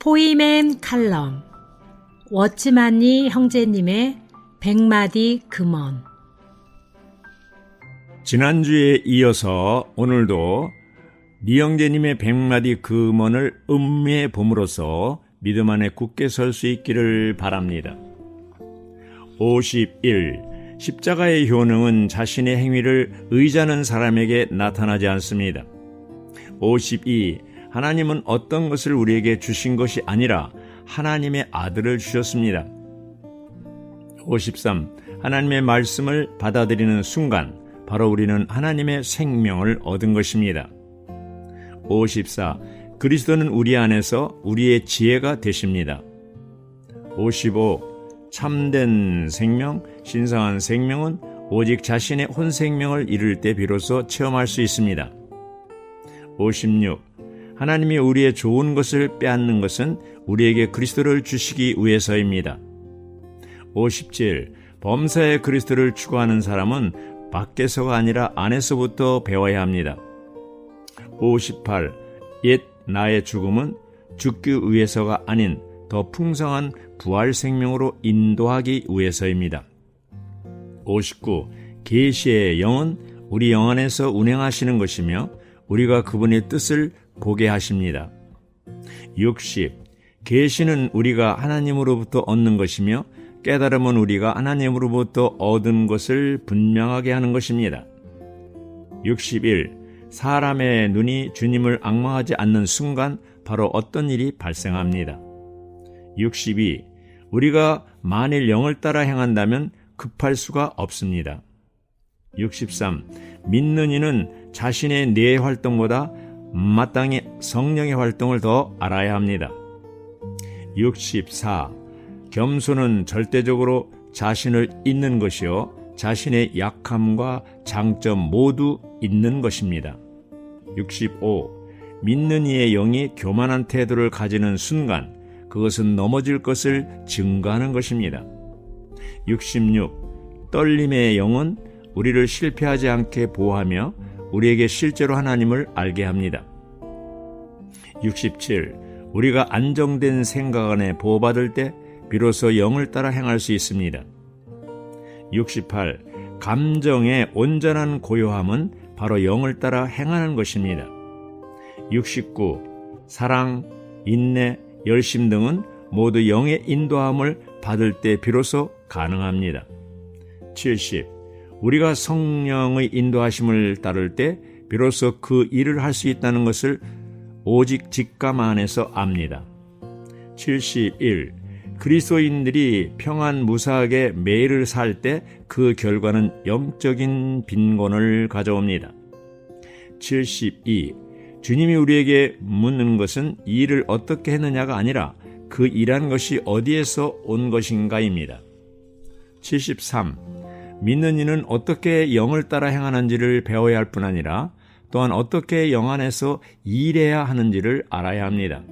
포이맨 칼럼 워치만니 형제님의 100마디 금언. 지난주에 이어서 오늘도 니 형제님의 100마디 금언을 음미해 봄으로써 믿음 안에 굳게 설 수 있기를 바랍니다. 51. 십자가의 효능은 자신의 행위를 의지하는 사람에게 나타나지 않습니다. 52. 하나님은 어떤 것을 우리에게 주신 것이 아니라 하나님의 아들을 주셨습니다. 53. 하나님의 말씀을 받아들이는 순간 바로 우리는 하나님의 생명을 얻은 것입니다. 54. 그리스도는 우리 안에서 우리의 지혜가 되십니다. 55. 참된 생명, 신성한 생명은 오직 자신의 혼 생명을 이룰 때 비로소 체험할 수 있습니다. 56. 하나님이 우리의 좋은 것을 빼앗는 것은 우리에게 그리스도를 주시기 위해서입니다. 57. 범사의 그리스도를 추구하는 사람은 밖에서가 아니라 안에서부터 배워야 합니다. 58. 옛 나의 죽음은 죽기 위해서가 아닌 더 풍성한 부활 생명으로 인도하기 위해서입니다. 59. 계시의 영은 우리 영 안에서 운행하시는 것이며 우리가 그분의 뜻을 보게 하십니다. 60. 계시는 우리가 하나님으로부터 얻는 것이며 깨달음은 우리가 하나님으로부터 얻은 것을 분명하게 하는 것입니다. 61. 사람의 눈이 주님을 앙망하지 않는 순간 바로 어떤 일이 발생합니다. 62. 우리가 만일 영을 따라 행한다면 급할 수가 없습니다. 63. 믿는 이는 자신의 뇌 활동보다 마땅히 성령의 활동을 더 알아야 합니다. 64. 겸손은 절대적으로 자신을 잊는 것이요 자신의 약함과 장점 모두 잊는 것입니다. 65. 믿는 이의 영이 교만한 태도를 가지는 순간 그것은 넘어질 것을 증거하는 것입니다. 66. 떨림의 영은 우리를 실패하지 않게 보호하며 우리에게 실제로 하나님을 알게 합니다. 67. 우리가 안정된 생각 안에 보호받을 때 비로소 영을 따라 행할 수 있습니다. 68. 감정의 온전한 고요함은 바로 영을 따라 행하는 것입니다. 69. 사랑, 인내, 열심 등은 모두 영의 인도함을 받을 때 비로소 가능합니다. 70. 우리가 성령의 인도하심을 따를 때 비로소 그 일을 할 수 있다는 것을 오직 직감 안에서 압니다. 71. 그리스도인들이 평안 무사하게 매일을 살 때 그 결과는 영적인 빈곤을 가져옵니다. 72. 주님이 우리에게 묻는 것은 이 일을 어떻게 했느냐가 아니라 그 일한 것이 어디에서 온 것인가입니다. 73. 믿는 이는 어떻게 영을 따라 행하는지를 배워야 할 뿐 아니라 또한 어떻게 영 안에서 일해야 하는지를 알아야 합니다.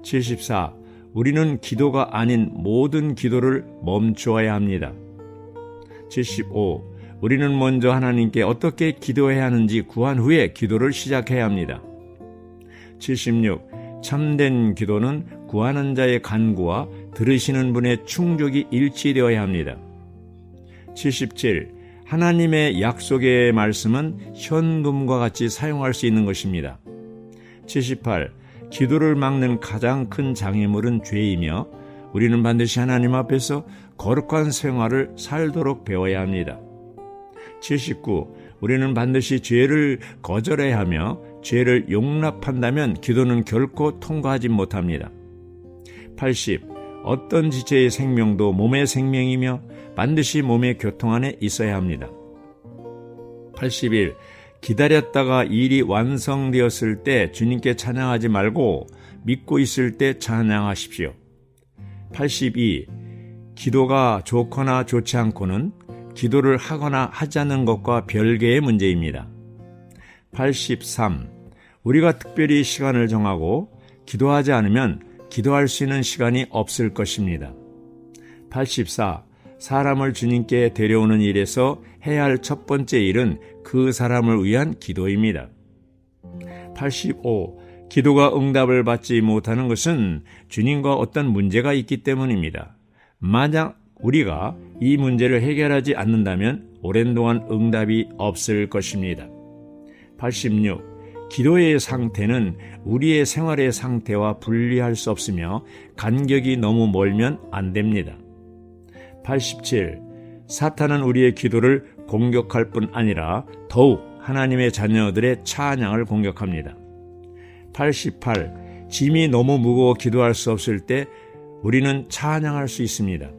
74. 우리는 기도가 아닌 모든 기도를 멈추어야 합니다. 75. 우리는 먼저 하나님께 어떻게 기도해야 하는지 구한 후에 기도를 시작해야 합니다. 76. 참된 기도는 구하는 자의 간구와 들으시는 분의 충족이 일치되어야 합니다. 77. 하나님의 약속의 말씀은 현금과 같이 사용할 수 있는 것입니다. 78. 기도를 막는 가장 큰 장애물은 죄이며 우리는 반드시 하나님 앞에서 거룩한 생활을 살도록 배워야 합니다. 79. 우리는 반드시 죄를 거절해야 하며 죄를 용납한다면 기도는 결코 통과하지 못합니다. 80. 어떤 지체의 생명도 몸의 생명이며 반드시 몸의 교통 안에 있어야 합니다. 81. 기다렸다가 일이 완성되었을 때 주님께 찬양하지 말고 믿고 있을 때 찬양하십시오. 82. 기도가 좋거나 좋지 않고는 기도를 하거나 하지 않는 것과 별개의 문제입니다. 83. 우리가 특별히 시간을 정하고 기도하지 않으면 기도할 수 있는 시간이 없을 것입니다. 84. 사람을 주님께 데려오는 일에서 해야 할 첫 번째 일은 그 사람을 위한 기도입니다. 85. 기도가 응답을 받지 못하는 것은 주님과 어떤 문제가 있기 때문입니다. 만약 우리가 이 문제를 해결하지 않는다면 오랜 동안 응답이 없을 것입니다. 86. 기도의 상태는 우리의 생활의 상태와 분리할 수 없으며 간격이 너무 멀면 안 됩니다. 87. 사탄은 우리의 기도를 공격할 뿐 아니라 더욱 하나님의 자녀들의 찬양을 공격합니다. 88. 짐이 너무 무거워 기도할 수 없을 때 우리는 찬양할 수 있습니다.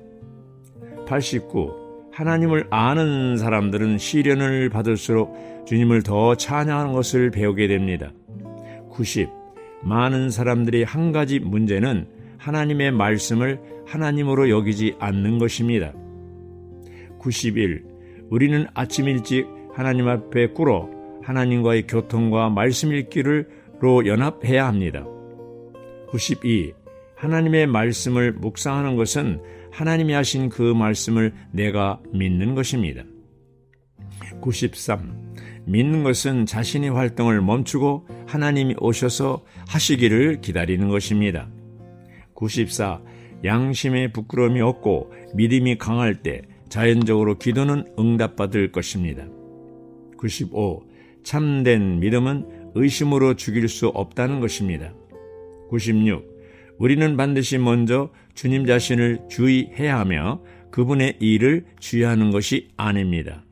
89. 하나님을 아는 사람들은 시련을 받을수록 주님을 더 찬양하는 것을 배우게 됩니다. 90. 많은 사람들의 한 가지 문제는 하나님의 말씀을 하나님으로 여기지 않는 것입니다. 91. 우리는 아침 일찍 하나님 앞에 꿇어 하나님과의 교통과 말씀 읽기로 연합해야 합니다. 92. 하나님의 말씀을 묵상하는 것은 하나님이 하신 그 말씀을 내가 믿는 것입니다. 93. 믿는 것은 자신의 활동을 멈추고 하나님이 오셔서 하시기를 기다리는 것입니다. 94. 양심에 부끄러움이 없고 믿음이 강할 때 자연적으로 기도는 응답받을 것입니다. 95. 참된 믿음은 의심으로 죽일 수 없다는 것입니다. 96. 우리는 반드시 먼저 주님 자신을 주의해야 하며 그분의 일을 주의하는 것이 아닙니다.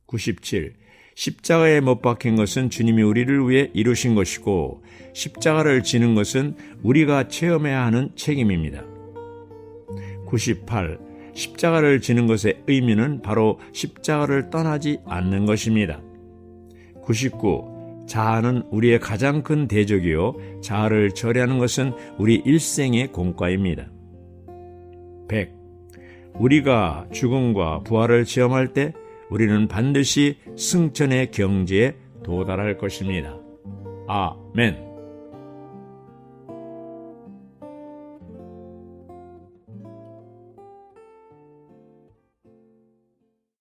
97. 십자가에 못 박힌 것은 주님이 우리를 위해 이루신 것이고 십자가를 지는 것은 우리가 체험해야 하는 책임입니다. 98. 십자가를 지는 것의 의미는 바로 십자가를 떠나지 않는 것입니다. 99. 자아는 우리의 가장 큰 대적이요 자아를 처리하는 것은 우리 일생의 공과입니다. 100. 우리가 죽음과 부활을 체험할 때 우리는 반드시 승천의 경지에 도달할 것입니다. 아멘.